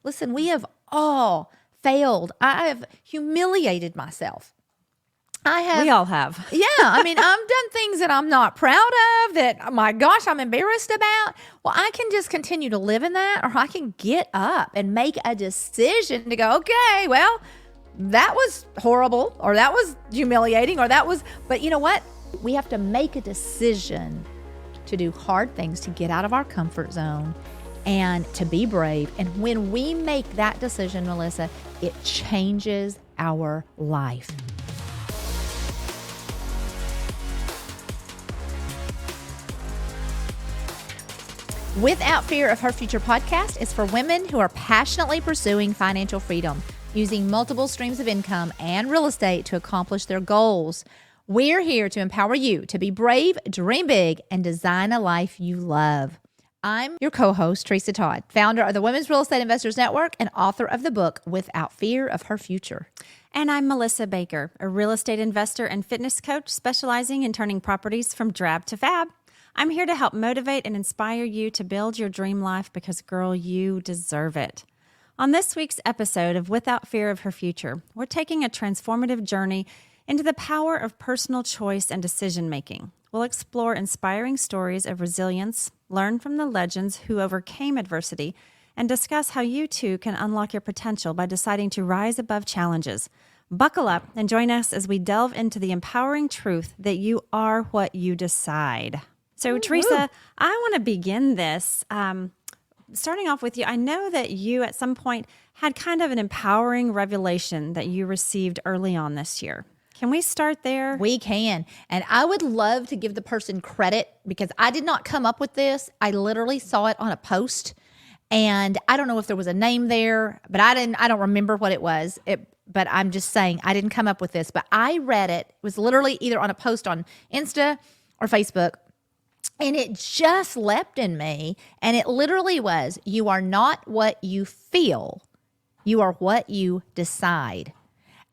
Listen, we have all failed. I have humiliated myself. We all have. Yeah. I mean, I've done things that I'm not proud of, that, oh my gosh, I'm embarrassed about. Well, I can just continue to live in that, or I can get up and make a decision to go, okay, well, that was horrible, or that was humiliating, or that was, but you know what? We have to make a decision to do hard things, to get out of our comfort zone and to be brave. And when we make that decision, Melissa, it changes our life. Without Fear of Her Future podcast is for women who are passionately pursuing financial freedom, using multiple streams of income and real estate to accomplish their goals. We're here to empower you to be brave, dream big, and design a life you love. I'm your co-host, Tresa Todd, founder of the Women's Real Estate Investors Network and author of the book, Without Fear of Her Future. And I'm Melissa Baker, a real estate investor and fitness coach specializing in turning properties from drab to fab. I'm here to help motivate and inspire you to build your dream life because, girl, you deserve it. On this week's episode of Without Fear of Her Future, we're taking a transformative journey into the power of personal choice and decision-making. We'll explore inspiring stories of resilience, learn from the legends who overcame adversity, and discuss how you too can unlock your potential by deciding to rise above challenges. Buckle up and join us as we delve into the empowering truth that you are what you decide. So, Tresa, I want to begin this starting off with you. I know that you at some point had kind of an empowering revelation that you received early on this year. Can we start there? We can. And I would love to give the person credit because I did not come up with this. I literally saw it on a post, and I don't know if there was a name there, but I don't remember what it was. But I'm just saying I didn't come up with this, but I read it. It was literally either on a post on Insta or Facebook. And it just leapt in me. And it literally was, you are not what you feel. You are what you decide.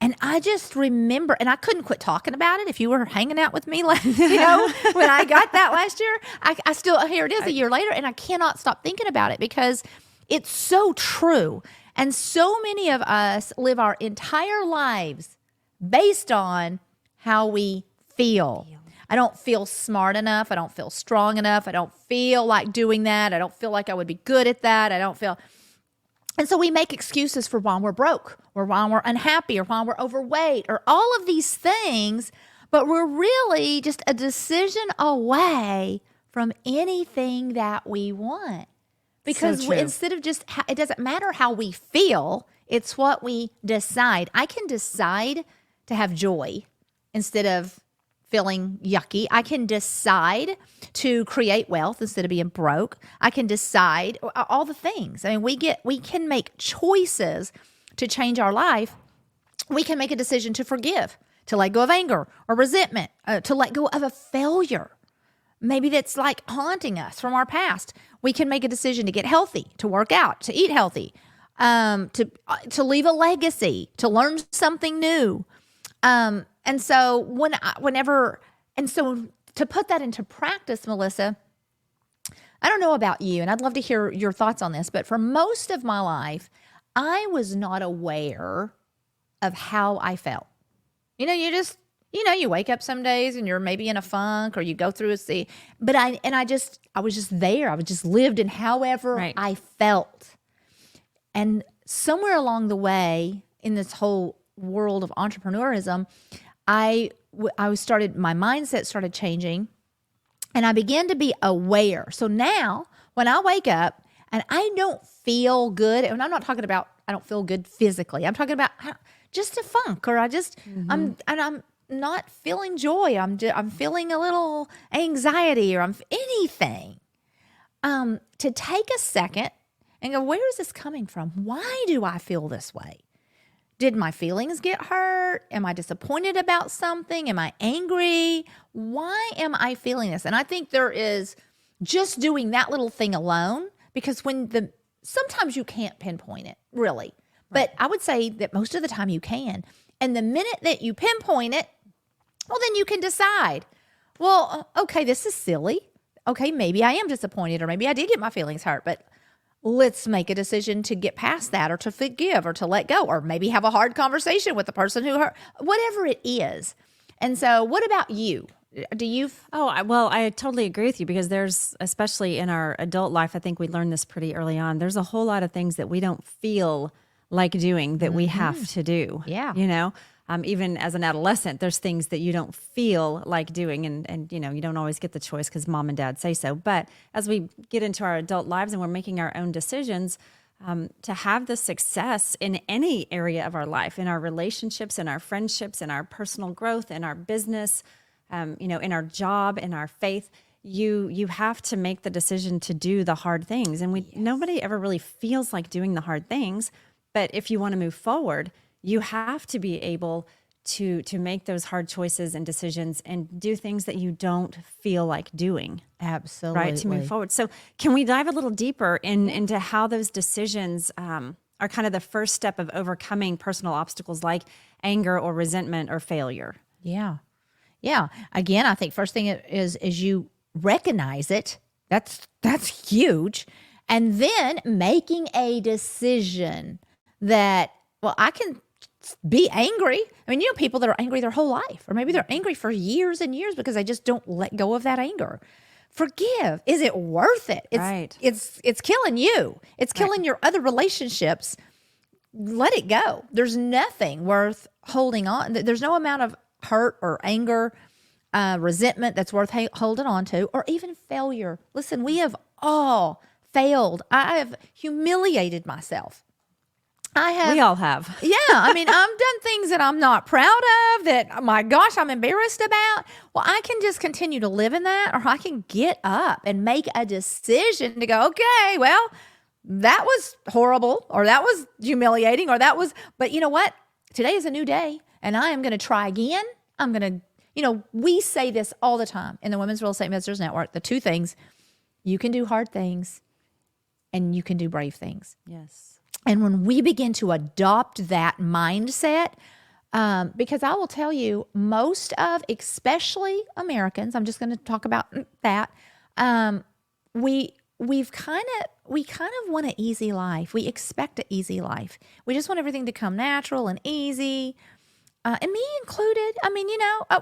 And I just remember, and I couldn't quit talking about it. If you were hanging out with me, when I got that last year, I still, here it is a year later, and I cannot stop thinking about it because it's so true. And so many of us live our entire lives based on how we feel. I don't feel smart enough. I don't feel strong enough. I don't feel like doing that. I don't feel like I would be good at that. And so we make excuses for why we're broke or why we're unhappy or why we're overweight or all of these things, but we're really just a decision away from anything that we want. Because instead of just, it doesn't matter how we feel, it's what we decide. I can decide to have joy instead of feeling yucky. I can decide to create wealth instead of being broke. I can decide all the things. I mean, we can make choices to change our life. We can make a decision to forgive, to let go of anger or resentment, to let go of a failure. Maybe that's like haunting us from our past. We can make a decision to get healthy, to work out, to eat healthy, to leave a legacy, to learn something new. And so to put that into practice, Melissa, I don't know about you, and I'd love to hear your thoughts on this, but for most of my life, I was not aware of how I felt. You wake up some days and you're maybe in a funk or you go through but I was just there. I was just lived in however I felt. And somewhere along the way in this whole world of entrepreneurism, my mindset started changing and I began to be aware. So now when I wake up and I don't feel good, and I'm not talking about, I don't feel good physically. I'm talking about just a funk, or I'm not feeling joy. I'm feeling a little anxiety, or anything. To take a second and go, where is this coming from? Why do I feel this way? Did my feelings get hurt? Am I disappointed about something? Am I angry? Why am I feeling this? And I think there is just doing that little thing alone, because sometimes you can't pinpoint it, really. But I would say that most of the time you can. And the minute that you pinpoint it, well, then you can decide, well, okay, this is silly. Okay, maybe I am disappointed, or maybe I did get my feelings hurt, but let's make a decision to get past that, or to forgive, or to let go, or maybe have a hard conversation with the person who hurt, whatever it is. And so what about you? Do you? Well, I totally agree with you, because there's, especially in our adult life, I think we learned this pretty early on. There's a whole lot of things that we don't feel like doing that we have to do. Yeah. Even as an adolescent, there's things that you don't feel like doing, and you don't always get the choice because mom and dad say so. But as we get into our adult lives and we're making our own decisions, to have the success in any area of our life, in our relationships, in our friendships, in our personal growth, in our business, in our job, in our faith, you have to make the decision to do the hard things. And nobody ever really feels like doing the hard things. But if you want to move forward, you have to be able to make those hard choices and decisions and do things that you don't feel like doing. Absolutely. Right, to move forward. So can we dive a little deeper into how those decisions are kind of the first step of overcoming personal obstacles like anger or resentment or failure? Yeah. Yeah. Again, I think first thing is you recognize it. That's huge. And then making a decision that, well, I can be angry. I mean, people that are angry their whole life, or maybe they're angry for years and years because they just don't let go of that anger. Forgive. Is it worth it? It's killing you. It's killing your other relationships. Let it go. There's nothing worth holding on. There's no amount of hurt or anger, resentment that's worth holding on to, or even failure. Listen, we have all failed. I have humiliated myself. We all have. Yeah. I mean, I've done things that I'm not proud of, that, my gosh, I'm embarrassed about. Well, I can just continue to live in that, or I can get up and make a decision to go, okay, well, that was horrible, or that was humiliating, but you know what? Today is a new day, and I am going to try again. I'm going to, we say this all the time in the Women's Real Estate Investors Network, the two things: you can do hard things and you can do brave things. Yes. And when we begin to adopt that mindset, because I will tell you, most of, especially Americans, I'm just going to talk about that. We kind of want an easy life. We expect an easy life. We just want everything to come natural and easy, and me included. I mean,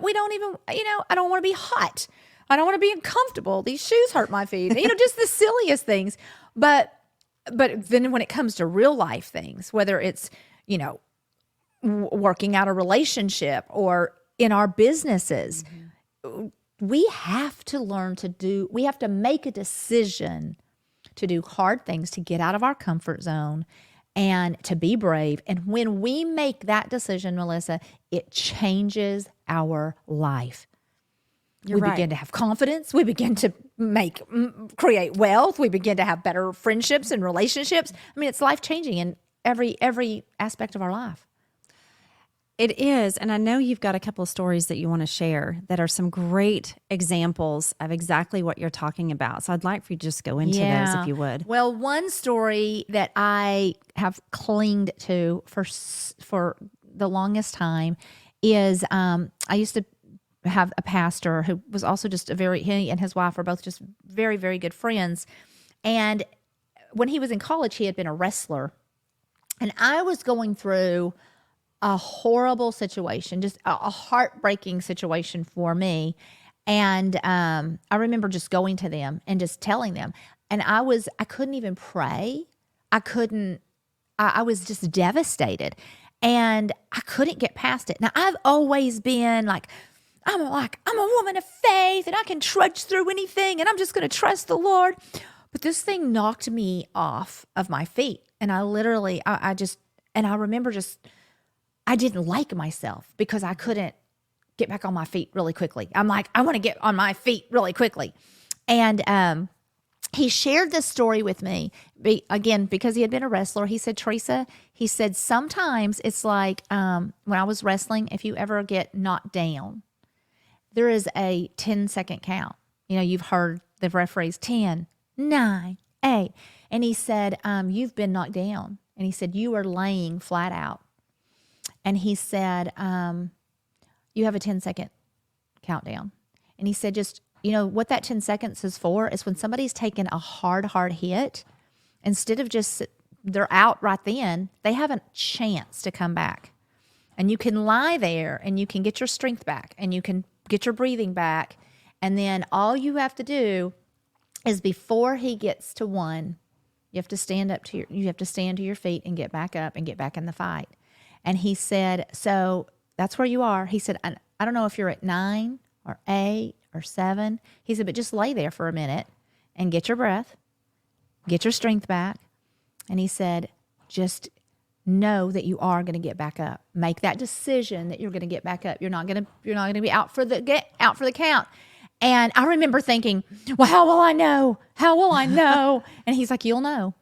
we don't even, I don't want to be hot. I don't want to be uncomfortable. These shoes hurt my feet. Just the silliest things, but then when it comes to real life things, whether it's, working out a relationship or in our businesses, we have to learn we have to make a decision to do hard things, to get out of our comfort zone and to be brave. And when we make that decision, Melissa, it changes our life. We begin to have confidence. We begin to create wealth. We begin to have better friendships and relationships. I mean, it's life-changing in every aspect of our life. It is. And I know you've got a couple of stories that you want to share that are some great examples of exactly what you're talking about. So I'd like for you to just go into those, if you would. Well, one story that I have clinged to for the longest time is I used to have a pastor who was also just he and his wife were both just very, very good friends. And when he was in college, he had been a wrestler. And I was going through a horrible situation, just a heartbreaking situation for me. And I remember just going to them and just telling them. And I couldn't even pray. I was just devastated. And I couldn't get past it. Now, I've always been I'm a woman of faith, and I can trudge through anything, and I'm just going to trust the Lord. But this thing knocked me off of my feet. And I literally, I remember I didn't like myself because I couldn't get back on my feet really quickly. I'm like, I want to get on my feet really quickly. And he shared this story with me, again, because he had been a wrestler. He said, Tresa, sometimes it's like when I was wrestling, if you ever get knocked down, there is a 10-second count. You've heard the referees, 10, 9, 8. And he said, you've been knocked down. And he said, you are laying flat out. And he said, you have a 10-second countdown. And he said, just, what that 10 seconds is for is when somebody's taken a hard hit instead of just they're out right then, they have a chance to come back. And you can lie there and you can get your strength back and you can get your breathing back. And then all you have to do is before he gets to 1, you have to stand to your feet and get back up and get back in the fight. And he said, so that's where you are. He said, I don't know if you're at 9 or 8 or 7. He said, but just lay there for a minute and get your breath, get your strength back. And he said, just know that you are going to get back up. Make that decision that you're going to get back up. You're not going to be out for the count. And I remember thinking, well, how will I know? How will I know? And he's like, you'll know.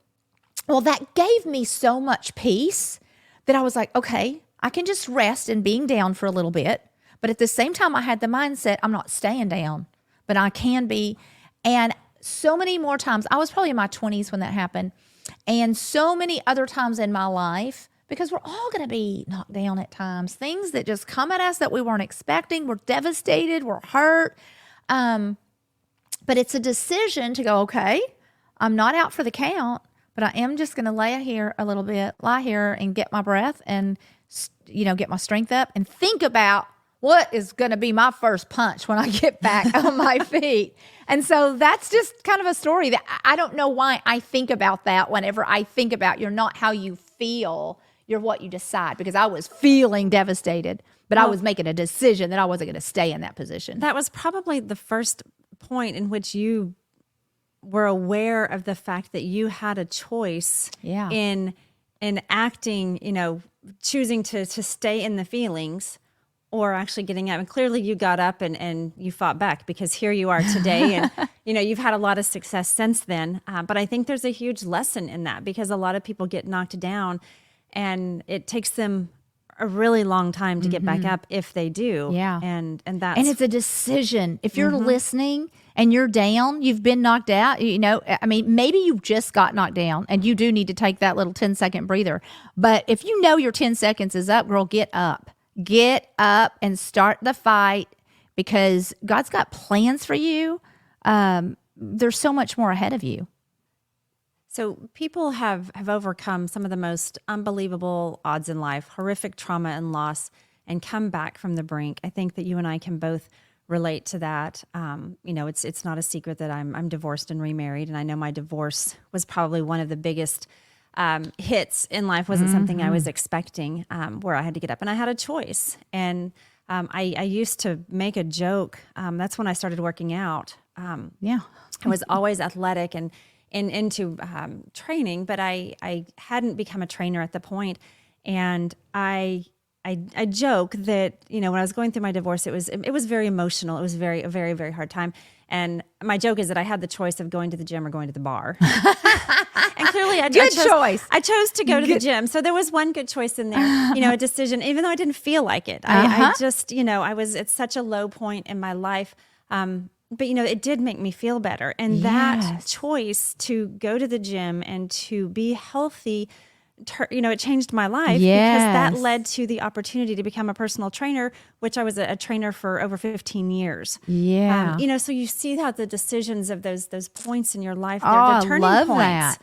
Well, that gave me so much peace that I was like, okay, I can just rest in being down for a little bit. But at the same time, I had the mindset, I'm not staying down, but I can be. And so many more times, I was probably in my 20s when that happened. And so many other times in my life, because we're all going to be knocked down at times, things that just come at us that we weren't expecting. We're devastated. We're hurt. But it's a decision to go, okay, I'm not out for the count, but I am just going to lie here and get my breath and, get my strength up and think about what is going to be my first punch when I get back on my feet. And so that's just kind of a story that I don't know why I think about that whenever I think about you're not how you feel, you're what you decide, because I was feeling devastated, but I was making a decision that I wasn't going to stay in that position. That was probably the first point in which you were aware of the fact that you had a choice in acting, choosing to stay in the feelings or actually getting up. And clearly you got up and you fought back, because here you are today. And, you've had a lot of success since then. But I think there's a huge lesson in that, because a lot of people get knocked down and it takes them a really long time to get back up if they do. Yeah. And it's a decision. If you're listening and you're down, you've been knocked out, maybe you just got knocked down and you do need to take that little 10-second breather. But if you know your 10 seconds is up, girl, get up. Get up and start the fight, because God's got plans for you. There's so much more ahead of you. So people have overcome some of the most unbelievable odds in life, horrific trauma and loss, and come back from the brink. I think that you and I can both relate to that. It's not a secret that I'm divorced and remarried, and I know my divorce was probably one of the biggest hits in life. Wasn't something I was expecting, where I had to get up and I had a choice. And I used to make a joke. That's when I started working out. I was always athletic and into training, but I hadn't become a trainer at the point. And I joke that, when I was going through my divorce, it was very emotional. It was a very, very hard time. And my joke is that I had the choice of going to the gym or going to the bar. And clearly I chose to go to the gym. So there was one good choice in there, a decision, even though I didn't feel like it. I just, I was at such a low point in my life. But, it did make me feel better. And that choice to go to the gym and to be healthy, it changed my life, because that led to the opportunity to become a personal trainer, which I was a trainer for over 15 years. Yeah. So you see how the decisions of those points in your life, they're turning points, that.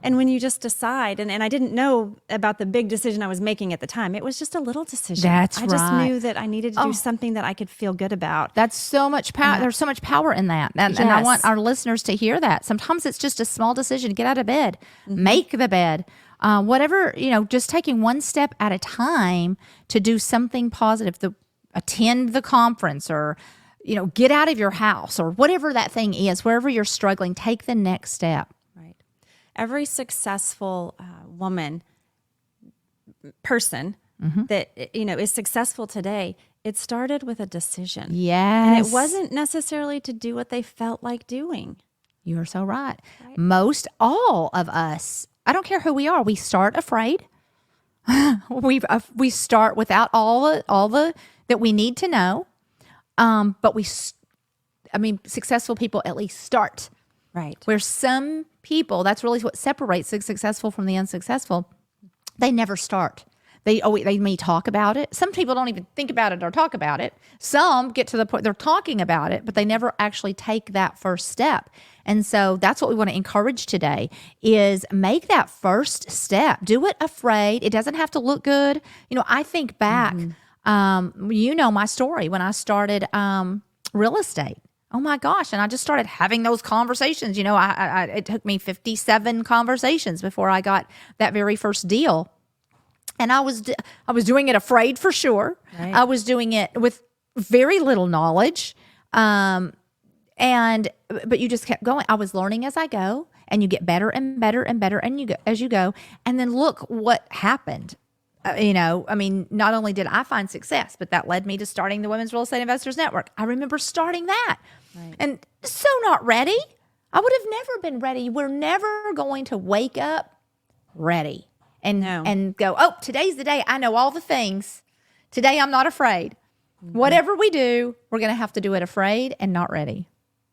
And when you just decide, and I didn't know about the big decision I was making at the time. It was just a little decision. I just knew that I needed to do something that I could feel good about. That's so much power. There's so much power in that. And I want our listeners to hear that. Sometimes it's just a small decision. Get out of bed. Make the bed. Whatever, just taking one step at a time to do something positive, attend the conference or, get out of your house or whatever that thing is, wherever you're struggling, take the next step. Right. Every successful person that, is successful today, it started with a decision. Yes. And it wasn't necessarily to do what they felt like doing. You are so right. Most all of us, I don't care who we are, we start afraid. We start without all the that we need to know. But successful people at least start. Right. Where some people, that's really what separates the successful from the unsuccessful. They never start. They may talk about it. Some people don't even think about it or talk about it. Some get to the point they're talking about it, but they never actually take that first step. And so that's what we want to encourage today is make that first step. Do it afraid. It doesn't have to look good. I think back, my story when I started real estate. Oh my gosh. And I just started having those conversations. It took me 57 conversations before I got that very first deal. And I was doing it afraid for sure. Right. I was doing it with very little knowledge. But you just kept going. I was learning as I go, and you get better and better and better as you go. And then look what happened. Not only did I find success, but that led me to starting the Women's Real Estate Investors Network. I remember starting that. Right. And so not ready. I would have never been ready. We're never going to wake up ready and go, oh, today's the day. I know all the things. Today I'm not afraid. Whatever we do, we're going to have to do it afraid and not ready.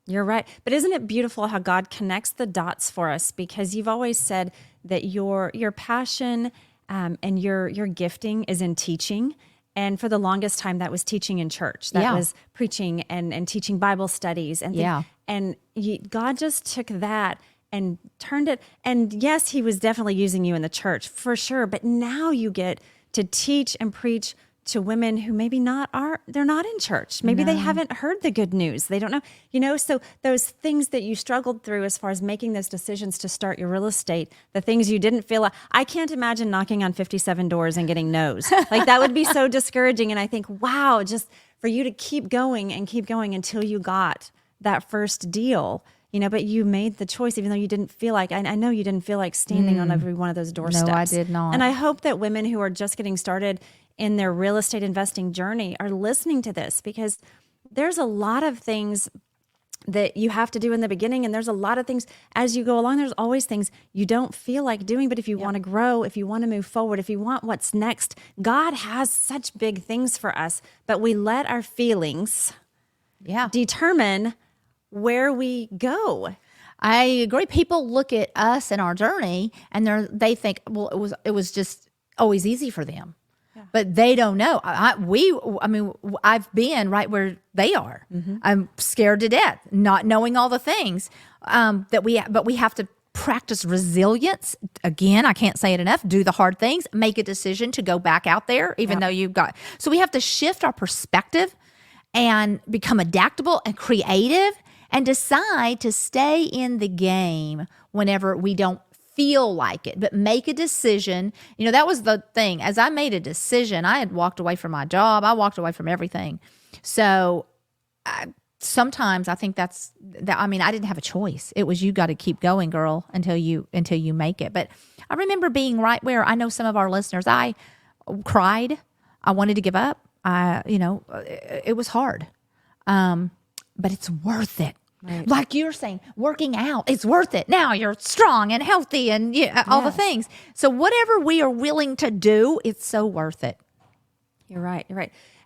You're right. But isn't it beautiful how God connects the dots for us? Because you've always said that your passion and your gifting is in teaching. And for the longest time, that was teaching in church. That was preaching and teaching Bible studies. And God just took that and turned it. And yes, he was definitely using you in the church for sure. But now you get to teach and preach to women who maybe they're not in church. Maybe they haven't heard the good news. They don't know, so those things that you struggled through as far as making those decisions to start your real estate, the things you didn't feel like, I can't imagine knocking on 57 doors and getting no's. Like that would be so discouraging. And I think, wow, just for you to keep going until you got that first deal, but you made the choice, even though you didn't feel like, I know you didn't feel like standing on every one of those doorsteps. No, I did not. And I hope that women who are just getting started in their real estate investing journey are listening to this, because there's a lot of things that you have to do in the beginning. And there's a lot of things as you go along. There's always things you don't feel like doing. But if you want to grow, if you want to move forward, if you want what's next, God has such big things for us. But we let our feelings determine where we go. I agree. People look at us and our journey and they think, well, it was just always easy for them. But they don't know. I've been right where they are. Mm-hmm. I'm scared to death, not knowing all the things but we have to practice resilience. Again, I can't say it enough. Do the hard things. Make a decision to go back out there, even though you've got. So we have to shift our perspective and become adaptable and creative and decide to stay in the game whenever we don't feel like it, but make a decision. That was the thing. As I made a decision, I had walked away from my job. I walked away from everything. So sometimes I think that's that. I didn't have a choice. It was, you got to keep going, girl, until you make it. But I remember being right where I know some of our listeners, I cried. I wanted to give up. It was hard. But it's worth it. Right. Like you're saying, working out, it's worth it. Now you're strong and healthy and all the things. So whatever we are willing to do, it's so worth it. You're right.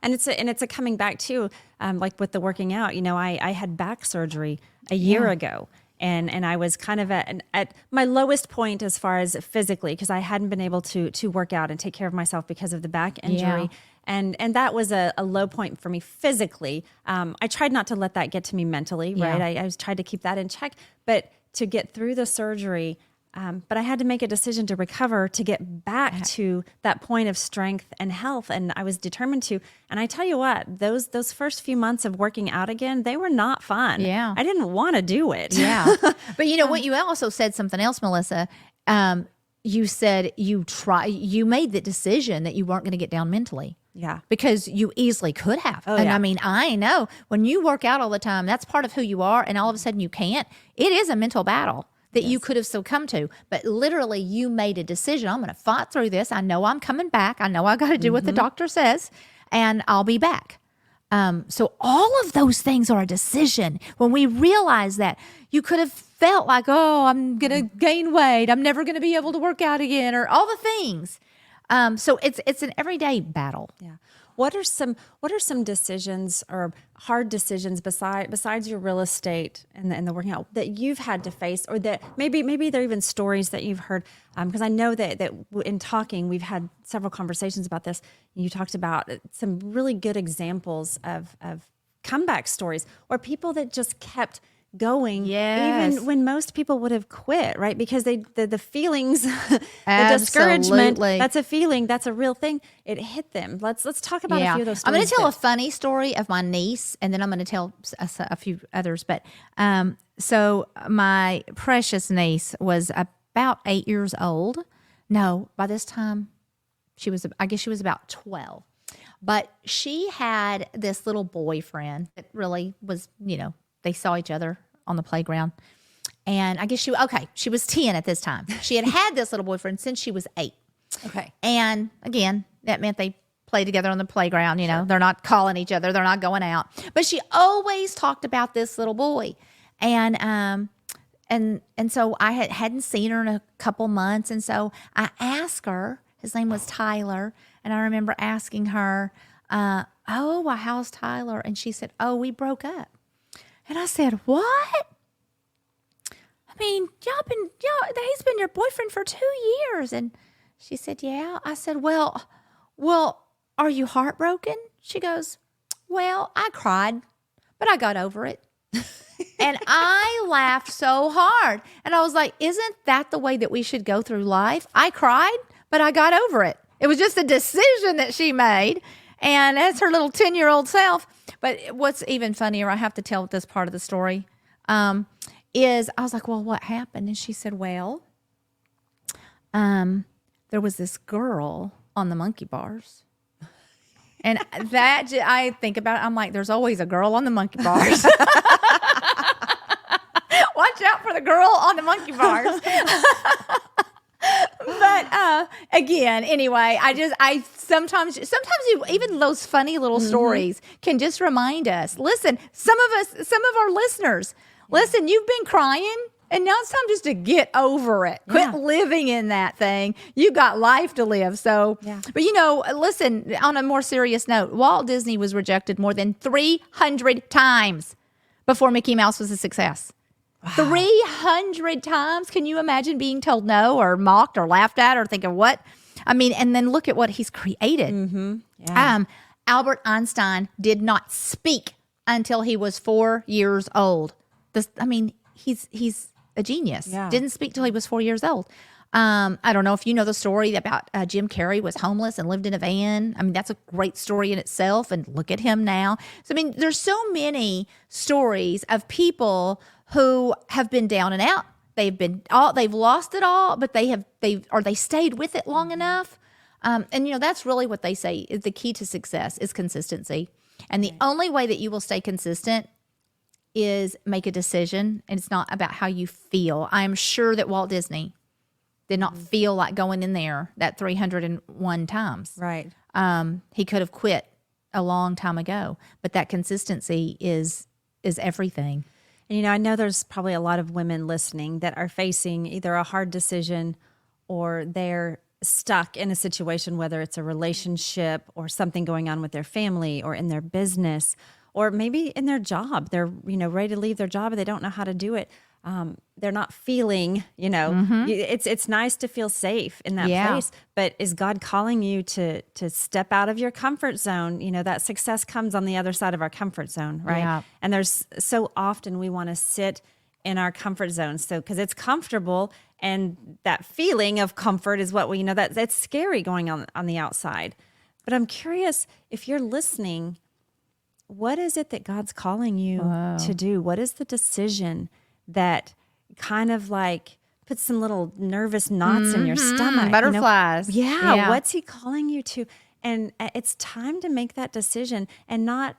And it's a coming back too, like with the working out. I had back surgery a year ago. And I was kind of at my lowest point as far as physically, because I hadn't been able to work out and take care of myself because of the back injury. Yeah. And that was a low point for me physically. I tried not to let that get to me mentally, right? I was tried to keep that in check, but to get through the surgery, but I had to make a decision to recover, to get back to that point of strength and health. And I was determined to. And I tell you what, those first few months of working out again, they were not fun. Yeah. I didn't want to do it. Yeah. But what you also said something else, Melissa. You said you made the decision that you weren't going to get down mentally. Yeah. Because you easily could have. Oh, and yeah. I know when you work out all the time, that's part of who you are. And all of a sudden you can't. It is a mental battle that you could have succumbed to. But literally you made a decision. I'm going to fight through this. I know I'm coming back. I know I got to do what the doctor says, and I'll be back. So all of those things are a decision. When we realize that, you could have felt like, oh, I'm going to gain weight. I'm never going to be able to work out again, or all the things. So it's an everyday battle. Yeah. What are some decisions or hard decisions besides your real estate and the working out that you've had to face, or that maybe they're even stories that you've heard? Because I know that in talking, we've had several conversations about this. You talked about some really good examples of comeback stories, or people that just kept going, even when most people would have quit, right? Because the feelings, the discouragement, that's a feeling, that's a real thing. It hit them. Let's talk about a few of those stories. I'm going to tell a funny story of my niece, and then I'm going to tell a few others. But so my precious niece was about 8 years old. No, by this time I guess she was about 12. But she had this little boyfriend that really was, they saw each other on the playground. And I guess she was 10 at this time. She had this little boyfriend since she was 8. Okay. And again, that meant they played together on the playground. Sure. They're not calling each other. They're not going out. But she always talked about this little boy. And so I hadn't seen her in a couple months. And so I asked her, his name was Tyler. And I remember asking her, how's Tyler? And she said, we broke up. And I said, what? I mean, he's been your boyfriend for 2 years. And she said, yeah. I said, well, are you heartbroken? She goes, well, I cried, but I got over it. And I laughed so hard. And I was like, isn't that the way that we should go through life? I cried, but I got over it. It was just a decision that she made. And that's her little 10-year-old self. But what's even funnier, I have to tell this part of the story, is I was like, well, what happened? And she said, well, there was this girl on the monkey bars. And that, I think about it, I'm like, there's always a girl on the monkey bars. Watch out for the girl on the monkey bars. But again, anyway, I sometimes even those funny little stories can just remind us. Listen, some of our listeners, listen, you've been crying, and now it's time just to get over it. Quit living in that thing. You got life to live. So, but listen, on a more serious note, Walt Disney was rejected more than 300 times before Mickey Mouse was a success. Wow. 300 times. Can you imagine being told no, or mocked, or laughed at, or thinking what? I mean, and then look at what he's created. Mm-hmm. Yeah. Albert Einstein did not speak until he was 4 years old. He's a genius. Yeah. Didn't speak till he was 4 years old. I don't know if you know the story about Jim Carrey was homeless and lived in a van. I mean, that's a great story in itself. And look at him now. So, I mean, there's so many stories of people who have been down and out. They've lost it all, but they stayed with it long enough. And that's really what they say is the key to success is consistency. And the only way that you will stay consistent is make a decision. And it's not about how you feel. I'm sure that Walt Disney did not feel like going in there that 301 times. Right. He could have quit a long time ago, but that consistency is everything. And, I know there's probably a lot of women listening that are facing either a hard decision or they're stuck in a situation, whether it's a relationship or something going on with their family or in their business or maybe in their job. They're, ready to leave their job and they don't know how to do it. They're not feeling, it's nice to feel safe in that place, but is God calling you to step out of your comfort zone? That success comes on the other side of our comfort zone, right? Yeah. And there's so often we want to sit in our comfort zone. So, cause it's comfortable and that feeling of comfort is what that's scary going on the outside. But I'm curious if you're listening, what is it that God's calling you to do? What is the decision that kind of like puts some little nervous knots in your stomach? Butterflies. Yeah. What's he calling you to? And it's time to make that decision and not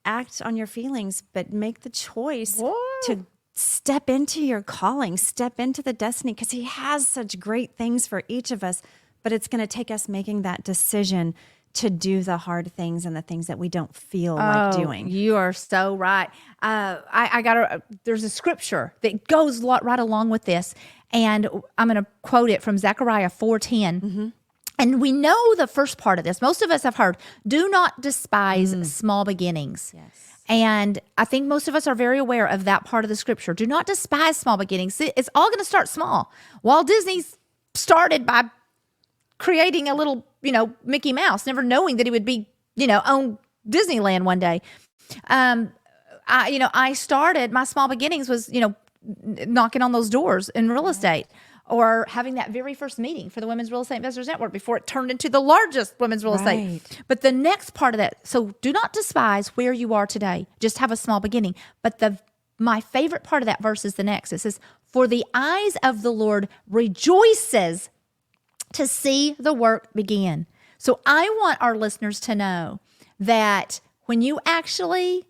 act on your feelings, but make the choice to step into your calling, step into the destiny, because he has such great things for each of us, but it's going to take us making that decision to do the hard things and the things that we don't feel like doing. You are so right. There's a scripture that goes right along with this, and I'm going to quote it from Zechariah 4:10. And we know the first part of this. Most of us have heard, do not despise small beginnings. Yes. And I think most of us are very aware of that part of the scripture. Do not despise small beginnings. It's all going to start small. Walt Disney started by creating a little, Mickey Mouse, never knowing that he would be, own Disneyland one day. I started, my small beginnings was, knocking on those doors in real estate, or having that very first meeting for the Women's Real Estate Investors Network before it turned into the largest women's real estate. But the next part of that, so do not despise where you are today. Just have a small beginning. But my favorite part of that verse is the next. It says, for the eyes of the Lord rejoices to see the work begin. So I want our listeners to know that when you actually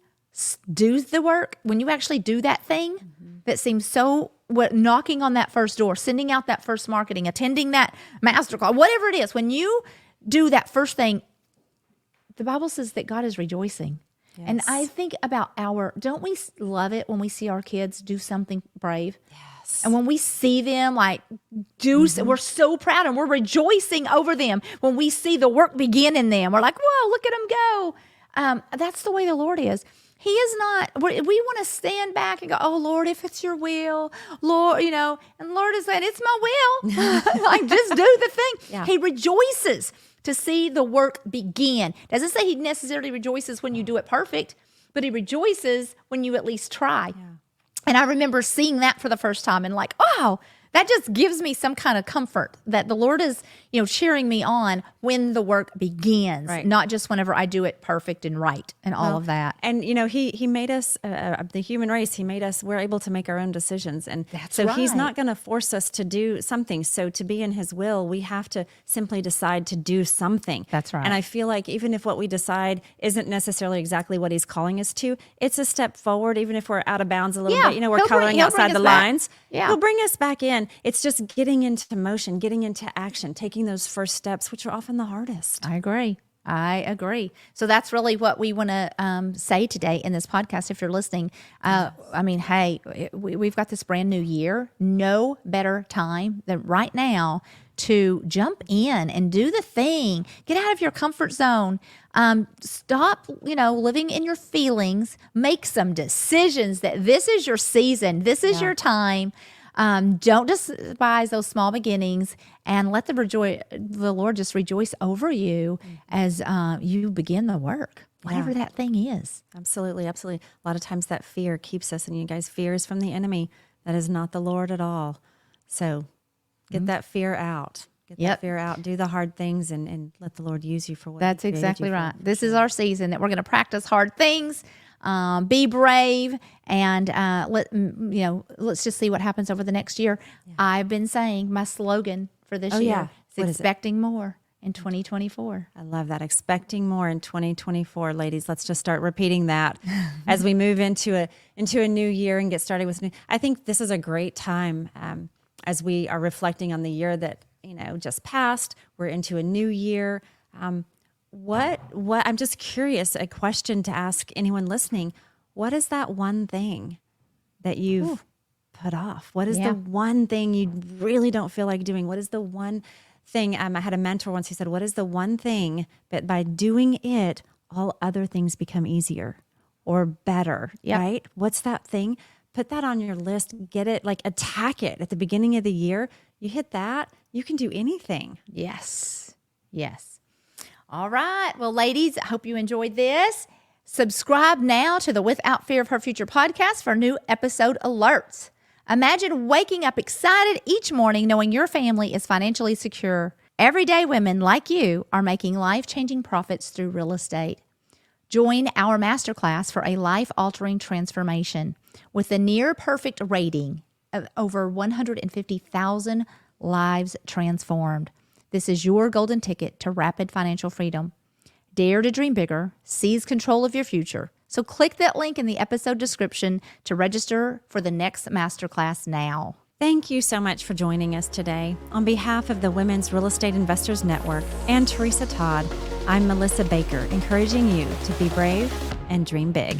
do the work, when you actually do that thing that seems so, knocking on that first door, sending out that first marketing, attending that master call, whatever it is, when you do that first thing, the Bible says that God is rejoicing. Yes. And I think about don't we love it when we see our kids do something brave? Yes. And when we see them we're so proud and we're rejoicing over them. When we see the work begin in them, we're like, whoa, look at them go. That's the way the Lord is. He is not, we want to stand back and go, oh, Lord, if it's your will, Lord, and Lord is saying, it's my will. Just do the thing. Yeah. He rejoices to see the work begin. Doesn't say he necessarily rejoices when you do it perfect, but he rejoices when you at least try. Yeah. And I remember seeing that for the first time and oh, that just gives me some kind of comfort that the Lord is, cheering me on when the work begins, not just whenever I do it perfect and right and all of that. And, he made us, the human race, he made us, we're able to make our own decisions. And so he's not going to force us to do something. So to be in his will, we have to simply decide to do something. That's right. And I feel like even if what we decide isn't necessarily exactly what he's calling us to, it's a step forward, even if we're out of bounds a little bit, we're coloring outside the lines. Yeah. He'll bring us back in. It's just getting into motion, getting into action, taking those first steps, which are often the hardest. I agree. So that's really what we want to say today in this podcast. If you're listening, we've got this brand new year. No better time than right now to jump in and do the thing. Get out of your comfort zone. Stop, living in your feelings. Make some decisions that this is your season. This is your time. Don't despise those small beginnings, and let the Lord just rejoice over you as you begin the work, whatever that thing is. Absolutely. A lot of times that fear keeps us, and you guys, fear is from the enemy. That is not the Lord at all. So get that fear out. Get that fear out. Do the hard things, and let the Lord use you for what That's exactly right. This is our season that we're going to practice hard things. Be brave, and let's just see what happens over the next year. Yeah. I've been saying my slogan for this year is expecting more in 2024. I love that. Expecting more in 2024. Ladies, let's just start repeating that as we move into a new year and get started with new. I think this is a great time as we are reflecting on the year that just passed. We're into a new year. What I'm just curious, a question to ask anyone listening. What is that one thing that you've put off? What is the one thing you really don't feel like doing? What is the one thing? I had a mentor once who said, what is the one thing that by doing it, all other things become easier or better, right? What's that thing? Put that on your list, get it, attack it at the beginning of the year. You hit that, you can do anything. Yes. All right. Well, ladies, I hope you enjoyed this. Subscribe now to the Without Fear of Her Future podcast for new episode alerts. Imagine waking up excited each morning knowing your family is financially secure. Everyday women like you are making life-changing profits through real estate. Join our masterclass for a life-altering transformation with a near-perfect rating of over 150,000 lives transformed. This is your golden ticket to rapid financial freedom. Dare to dream bigger, seize control of your future. So click that link in the episode description to register for the next masterclass now. Thank you so much for joining us today. On behalf of the Women's Real Estate Investors Network and Tresa Todd, I'm Melissa Baker, encouraging you to be brave and dream big.